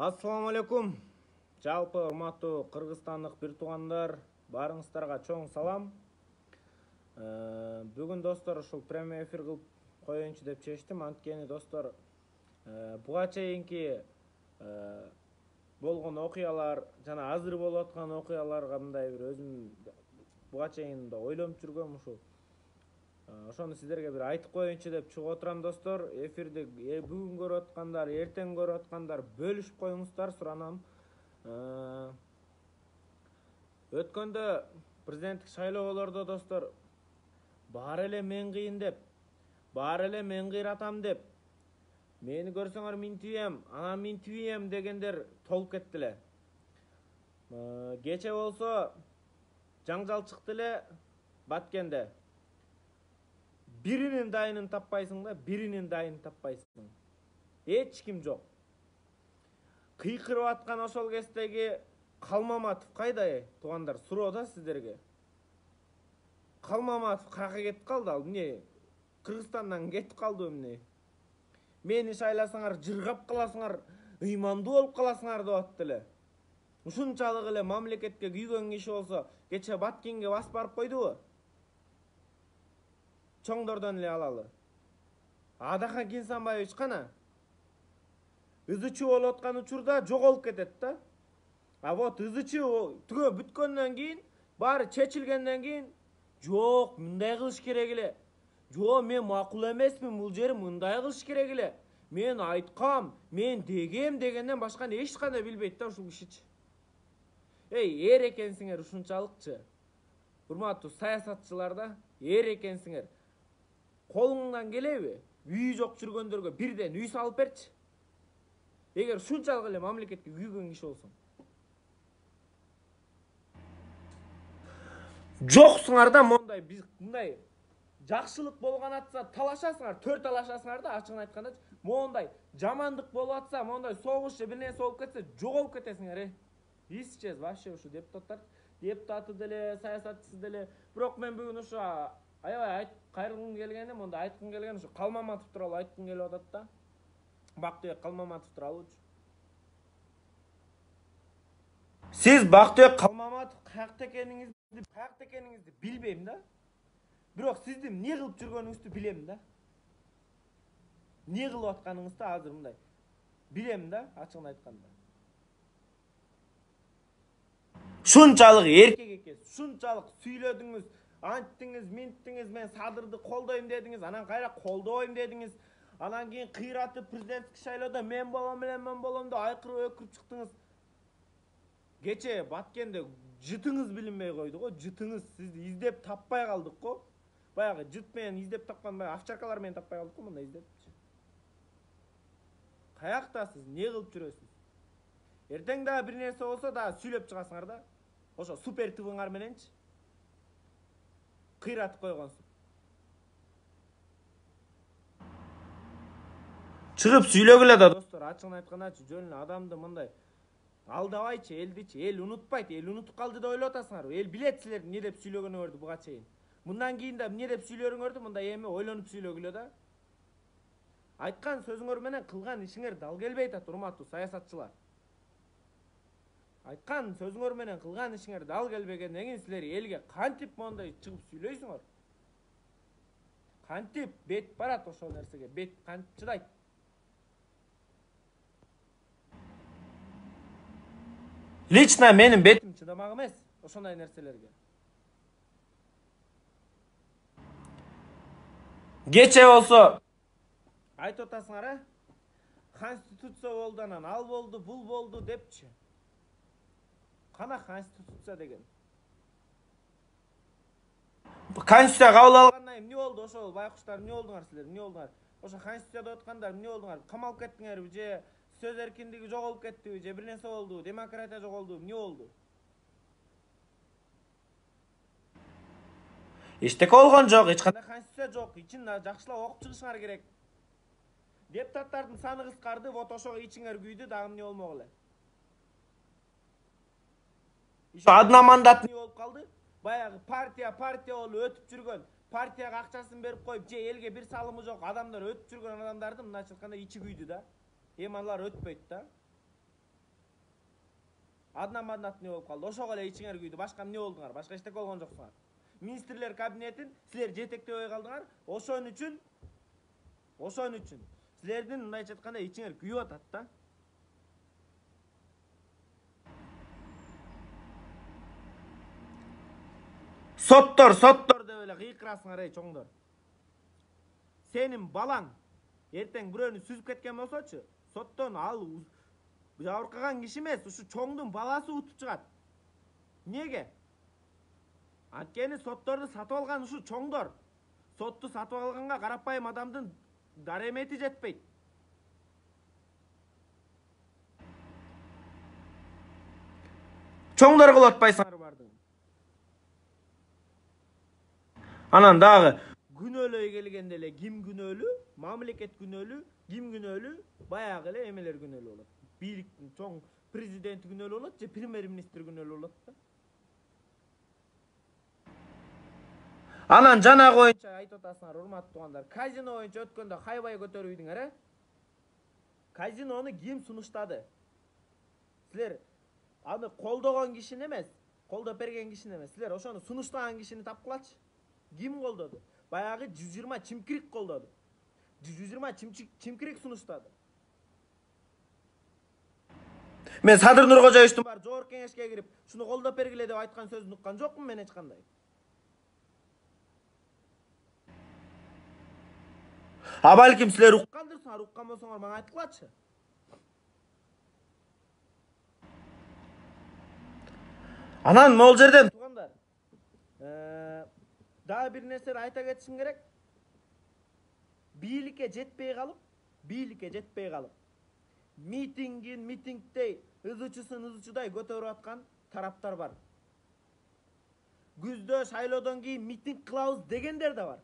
Assalamu алейкум. Жалпы урматтуу кыргызстандык бир туугандар, барыңыздарга чоң салам. Бүгүн достор ушул прямой эфир кылып коеюнчу деп чечтим. Анткени достор, буга чейинки болгон окуялар жана азыр болуп аткан окуяларга мындай бир өзүм буга чейин да ойлонуп жүргөм ушул. Ошону сиздерге бир айтып коеюнчу деп чыгып отурам достор. Эфирди бүгүн көрүп аткандар, эртең көрүп аткандар бөлүшүп коюңуздар, суранам. Өткөндө президенттик шайлоолордо достор, баары эле мен кыйын деп, баары эле мен кыйратам деп, мени көрсөңөр минтибем, анан минтибем дегендер толуп кетти эле. Кече болсо жаңжал чыкты эле Баткенде. Birinin dayının tappaysың да, birinin dayını tappaysың. Эч ким жок. Кыйкырып аткан ошол кездеги Калмаматов кайда, туугандар? Суроо да сиздерге. Калмаматов каяка кетип калды? Ал эмне? Кыргызстандан кетип калды эмне? Мени шайласаңар жыргап каласыңар, ыймандуу болуп каласыңар деп атты эле. Ушунчалык эле мамлекетке күйгөн киши болсо, кече Баткенге басып барып койдубу? Чоңдордон эле алалы. Адахан Кинсанбаевич кана? ызычуу болуп аткан учурда жоголуп кетет да. А вот ызычуу түгө бүткөндөн кийин, баары чечилгенден кийин, жок, мындай кылыш керек эле. Жок, мен макул эмесмин, бул жери мындай кылыш керек эле. Мен айткам, мен дегем дегенден башканы эч кандай билбейт да ушул кишичи. Эр экенсиңер ушунчалыкчы. Урматтуу саясатчылар да, эр экенсиңер. Колуңдан келеби? Үйү жок жүргөндөргө бирден үй салып берчи. Эгер ушунчалык эле мамлекетке күйгөн киши болсоң. Жоксуңар да мондай мындай жакшылык болгон атса талашасыңар, төр талашасыңар да, ачыгын айтканда. Мондай жамандык болуп атса, мондай согуш же бир нерсе болуп кетсе, жоголуп кетесиңер. Исчез вообще ушу депутаты деле, саясатчысы деле. Бирок мен бүгүн ушу аябай кайрылгым келгени, монда айткым келгени ушу Калмаматов тууралуу айткым келип атат да. Бактыбек Калмаматов тууралуучу. Сиз Бактыбек Калмаматов каякта экениңизди билбейм да. Бирок сиздин эмне кылып жүргөнүңүздү билем да. Эмне кылып атканыңызды азыр мындай билем да, ачыгын айтканда. Шунчалык эркек экенсиз, шунчалык сүйлөдүңүз, анттиңиз, минттиңиз, мен Садырды колдойм дедиңиз, анан кайра колдобойм дедиңиз. Анан кийин кыйратып президенттик шайлоодо мен болом деп айкырып өкүрүп чыктыңыз. Кече Баткенде жытыңыз билинбей койду го, жытыңыз. Сизди издеп таппай калдык го. Баягы жыт менен издеп тапкан, овчаркалар менен таппай калдык го, мындай издеп. Каяктасыз, эмне кылып жүрөсүз? Эртең дагы бир нерсе болсо дагы сүйлөп чыгасыңар да. Ошо супер тыбыңар мененчи. Кыйратып койгонсуз. Чыгып сүйлөгүлө да достор, ачыгын айткандачы, жөн эле адамды мындай алдабайчы, элдичи, эл унутпайт, эл унутуп калды деп ойлоп атасыңарбы? Эл билет силердин эмне деп сүйлөгөнүңөрдү буга чейин. Мындан кийин да эмне деп сүйлөрүңөрдү мындай эми ойлонуп сүйлөгүлө да. Айткан сөзүңөр менен кылган ишиңер дал келбей атат, урматтуу саясатчылар. Айткан сөзүңөр менен кылган ишиңер дал келбегенден кийин силер элге кантип мондай чыгып сүйлөйсүңөр? Кантип бет барат ошол нерсеге? Бет кантип чыдайт? Лично менин бетим чыдамак эмес ошондой нерселерге. Кече болсо айтып атасыңар, конституция болду, анан ал болду, бул болду депчи. Кана конституция деген? Конституция кабыл алгандан кийин эмне болду? Ошол байкуштар эмне болдуңар силер? Эмне болдуңар? Ошо конституция деп аткандар эмне болдуңар? Камалып кеттиңерби же сөз эркиндиги жоголуп кеттиби же бир нерсе болду? Демократия жоголду, эмне болду? Эчтеке болгон жок, эч кандай конституция жок. Ичин жакшылап окуп чыгышыңар керек. Депутаттардын саны кыскарды, вот ошого ичиңер күйдү, дагы эмне болмок эле? Одномандатный болуп калды. Баягы партия болуп өтүп жүргөн, партияга акчасын берип коюп, же элге бир салымы жок адамдар өтүп жүргөн адамдардын мындайча айтканда ичи күйдү да. Эми алар өтпөйт да. Аднам не болуп калды. Ошого эле ичиңер күйдү. Башка эмне болдуңар? Башка эчтеке болгон жоксуңар. Министрлер кабинетин силер жетектебей калдыңар. Ошон үчүн силердин мындайча айтканда ичиңер күйүп атат да. Соттор деп эле кыйкырасыңар эй чоңдор. Сенин балаң эртең бирөөнү сүзүп кеткен болсочу, соттон ал жабыркаган киши эмес, ушу чоңдун баласы утуп чыгат. Неге? Анткени сотторду сатып алган ушу чоңдор. Сотту сатып алганга карапайым адамдын даремети жетпейт. Чоңдор кылып атпайсыңар бардыгын. Анан дагы күнөөлөй келгенде эле ким күнөөлүү? Мамлекет күнөөлүү, ким күнөөлүү? Баягы эле эмелер күнөөлүү болот. Бийликтин чоң президенти күнөөлүү болот же премьер-министр күнөөлүү болот да. Анан жанагы боюнча айтып атасыңар, урматтуу туугандар. Казино боюнча өткөндө хайбай көтөрүйдүңөр, Казинону ким сунуштады? Силер аны колдогон кишини эмес, колдоп берген кишини эмес, силер ошону сунуштаган кишини тапкылачы. Ким колдоду? Баягы 120 чимкирик колдоду. 120 чимкирик сунуштады. Мен Садыр Нуркожоевичтин бар жогорку кеңешке кирип, шуну колдоп бергиле деп айткан сөзүн уккан жокмун мен эч кандай. Балким силер уккандырсыңар, уккан болсоңор мага айткылачы. Анан могул жерден туугандар, дагы бир нерсени айта кетишим керек. Бийликке жетпей калып, митингдей ызычудай көтөрүп аткан тараптар бар. Күздө шайлоодон кийин митинг кылабыз дегендер да бар.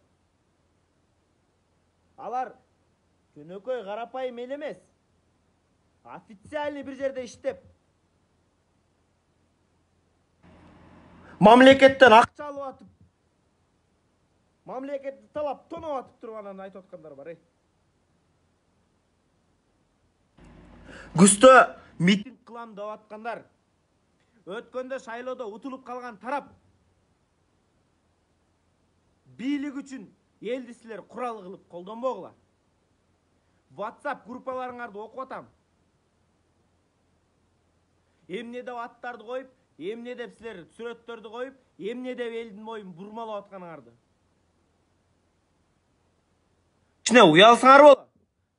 Алар жөнөкөй карапайым эл эмес. Официальный бир жерде иштеп, мамлекеттен акча алып атып, мамлекетти талап тоноп атып турганын айтып аткандар бар. Күздө митинг кылам деп аткандар, өткөндө шайлоодо утулуп калган тарап бийлик үчүн элди силер курал кылып колдонбогула. WhatsApp группаларыңарды окуп атам. Эмне деп аттарды коюп, эмне деп силер сүрөттөрдү коюп, эмне деп элдин моюн бурмалап атканыңарды. Кичине уялсаңар болот.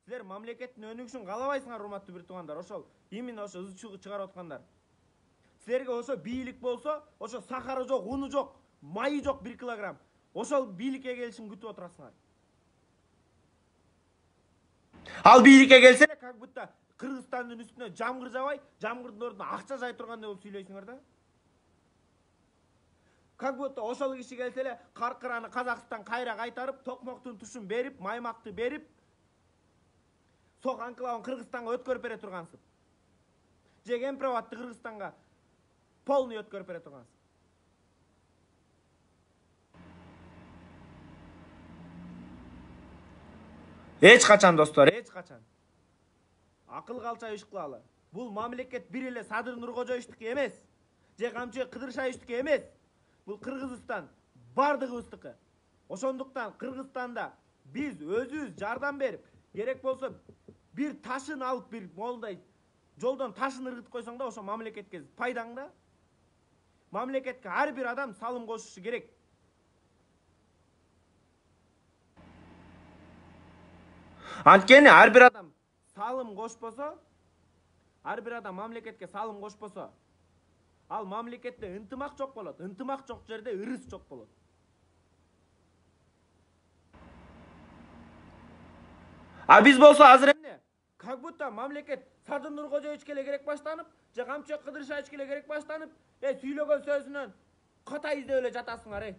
Силер мамлекеттин өнүгүшүн каалабайсыңар, урматтуу бир туугандар. Ошол именно ошо ызы чыгарып аткандар. Силерге ошо бийлик болсо, ошо сахары жок, уну жок, майы жок 1 килограмм. Ошол бийликке келишин күтүп отурасыңар. Ал бийликке келсе эле, как будто Кыргызстандын үстүнө жамгыр жабай, жамгырдын ордуна акча жай тургандай болуп сүйлөйсүңөр да. Как будто ошол киши келсе эле, каркыраны Казакстан кайра кайтарып, токмоктун тушун берип, маймакты берип, сок анклавын Кыргызстанга өткөрүп бере тургансып. Же Кемпироватты Кыргызстанга полный өткөрүп бере тургансып. Эч качан достор, эч качан. Акыл калча иш кылалы. Бул мамлекет бир эле Садыр Нуркожоевичтики эмес, же Камчыбек Кыдыршаевичтики эмес. Бул Кыргызстан бардыгыбыздыкы. Ошондуктан Кыргызстанда биз өзүбүз жардам берип, керек болсо бир ташын алып, бир молдай жолдон ташын ыргытып койсоң да ошо мамлекетке пайдаң да. Мамлекетке ар бир адам салым кошушу керек. Анткени ар бир адам салым кошпосо, ар бир адам мамлекетке салым кошпосо, ал мамлекетте ынтымак жок болот. Ынтымак жок жерде ырыс жок болот. Биз болсо азыр эмне? Как будто мамлекет Садыр Нуркожоевичке эле керек баштанып, же Камчыбек Кыдыршаевичке эле керек баштанып, сүйлөгөн сөзүнөн ката издеп эле жатасыңар.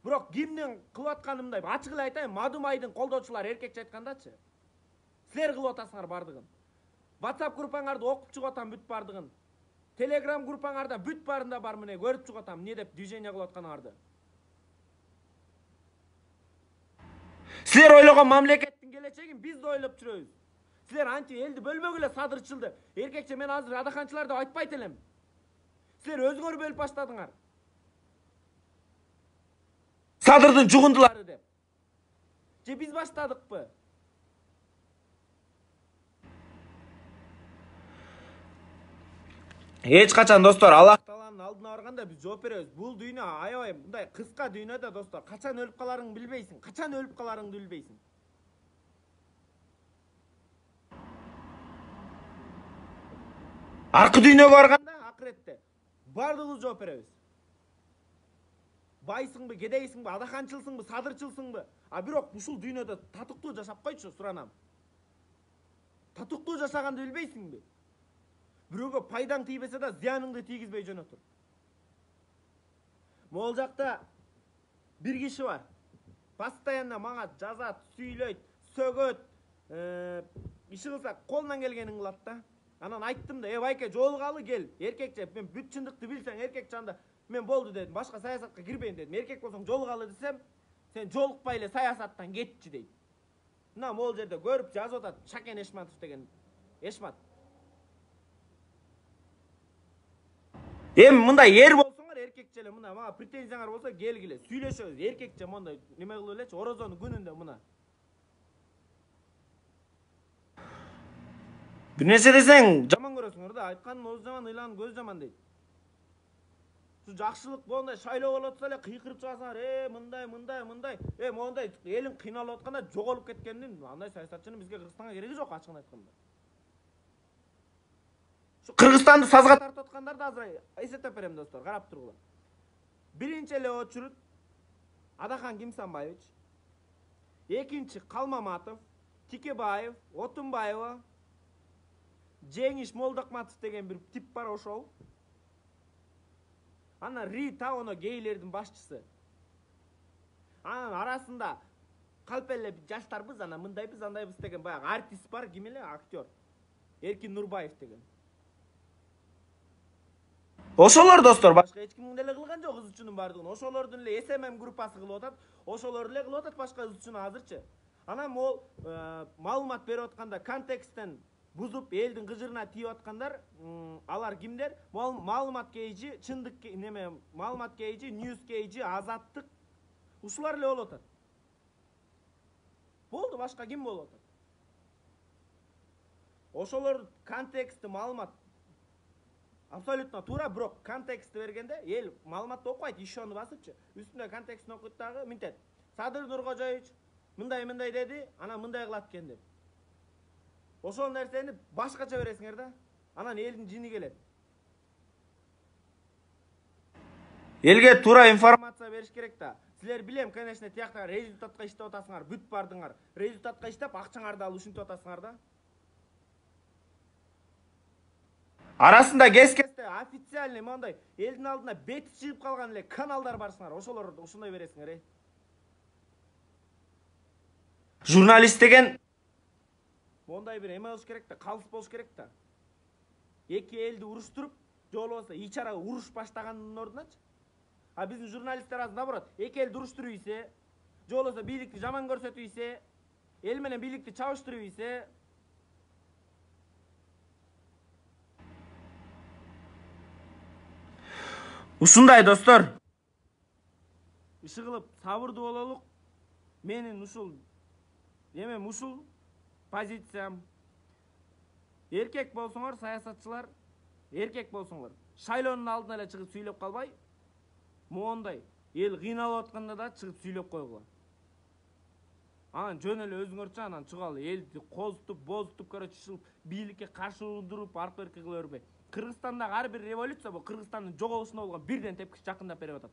Бирок кимдин кылып атканымдай ачык эле айтайын, Мадумайдын колдоочулары эркекче айткандачы. Силер кылып атасыңар бардыгын. WhatsApp группаңарды окуп чыгып атам бүт бардыгын. Telegram группаңарда бүт барында бар мына көрүп чыгып атам эмне деп движение кылып атканыңарды. Силер ойлогон мамлекеттин келечегин биз да ойлоп жүрөбүз. Силер анча элди бөлмөгүлө садырчылды. Эркекче мен азыр адаканчылар деп айтпайт элем. Силер өзгөрүп бөлүп баштадыңар. Садырдын жугундулары деп. Же биз баштадыкпы? Эч качан достор Аллах Тааланын алдына барганда биз жооп беребиз. Бул дүйнө аябай мындай кыска дүйнөдө достор. Качан өлүп каларыңды билбейсиң. Качан өлүп каларыңды билбейсиң. Аркы дүйнөгө барганда акыретте бардыгыбыз жооп беребиз. Байсыңбы, кедейсиңби, адаканчылсыңбы, садырчылсыңбы? А бирок ушул дүйнөдө татыктуу жашап койчу, суранам. Татыктуу жашаганды билбейсиңби? Бирөөгө пайдаң тийбесе да зыяныңды тийгизбей жөнөтүр. Могул жакта бир киши бар. Постоянно мага жазат, сүйлөйт, сөгөт, иши кылса колунан келгенин кылат да. Анан айттым да, байке жолугалы кел. Эркекче мен бүт чындыкты билсең, эркек жанда мен болду дедим. Башка саясатка кирбейин дедим. Эркек болсоң жолугалы десем, сен жолукпай эле саясаттан кетчи дейт. Мына могул жерде көрүп жазып атат Шакен Эшматов деген Эшмат. Мындай ер болсоңор эркекче эле мына мага претензияңар болсо келгиле, сүйлөшөбүз. Эркекче мондай неме кылып элечи, орозонун күнүндө мына. Бир нерсе десең жаман көрөсүңөр да, айтканын оз жаман, ыйланын көз жаман дейт. Şu жакшылык мондай шайлоо болуп атса эле кыйкырып чыгасыңар, мындай. Мондай элин кыйналып атканда жоголуп кеткендин андай саясатчынын бизге Кыргызстанга кереги жок, ачыгын айтканда. Şu Кыргызстанды сазга тартып аткандарды азыр эсептеп берем достор, карап тургула. Биринчи эле очерут Адахан Кимсанбаевич, экинчи Калмаматов, Тикебаев, Отунбаева, Жеңиш Молдокматов деген бир тип бар ошол. Анан Рита оно гейлердин башчысы. Анан арасында калп эле жаштарбыз, анан мындайбыз, андайбыз деген баягы артист бар, ким эле актер. Эркин Нурбаев деген. Ошолор достор, башка эч ким деле кылган жок кыз үчүнүн бардыгын. Ошолордун эле SMM группасы кылып атат. Ошолор эле кылып атат башка кыз үчүн азырчы. Анан могул маалымат берип атканда контексттен бузуп элдин кыжырына тийип аткандар, алар кимдер? Маалымат кейжи, чындык неме, маалымат кейжи, ньюс кейжи, Азаттык ушулар эле болуп атат. Болду, башка ким болуп атат? Ошолор контексти маалымат абсолютно туура, бирок контекстти бергенде эл маалыматты окуйт, ишону басыпчы. Үстүндө контекстин окуйт дагы минтет. Садыр Нуркожоевич мындай деди, анан мындай кылат экен деп. Ошол нерсени башкача бересиңер да, анан элдин жини келет. Элге туура информация бериш керек да. Силер билем, конечно, тияктагы результатка иштеп атасыңар, бүт бардыңар. Результатка иштеп акчаңарды алып ушинтип атасыңар да. Арасында кес-кесте официальный мындай элдин алдына бети чыгып калган эле каналдар барсыңар, ошолор ушундай бересиңер. Журналист деген мондай бир эме болуш керек да, калыс болуш керек да. Эки элди уруштуруп, же болбосо ичара уруш баштагандын ордуначы. А биздин журналисттер азыр наоборот, эки элди уруштуруп ийсе, же болбосо бийликти жаман көрсөтүп ийсе, эл менен бийликти чабыштырып ийсе, ушундай достор. Иши кылып сабырдуу бололук. Менин ушул эмем ушул позициям. Эркек болсоңор, саясатчылар, эркек болсоңор, шайлоонун алдына эле чыгып сүйлөп калбай, моундай эл кыйналып атканда да чыгып сүйлөп койгула. Анан жөн эле өзүңөрчө анан чыгалы, элди козутуп, бозутуп, ушул бийликке каршы урундуруп, аркы-берки кыла бербей. Кыргызстандагы ар бир революция бул Кыргызстандын жоголушуна болгон бирден тепкич жакындап берип атат.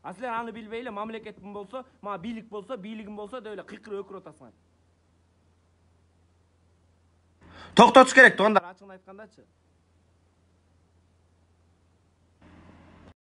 А силер аны билбей эле мамлекетим болсо, мага бийлик болсо, бийлигим болсо деп эле кыйкырып өкүрүп атасыңар. Токтотуш керек туугандар, ачыгын айткандачы.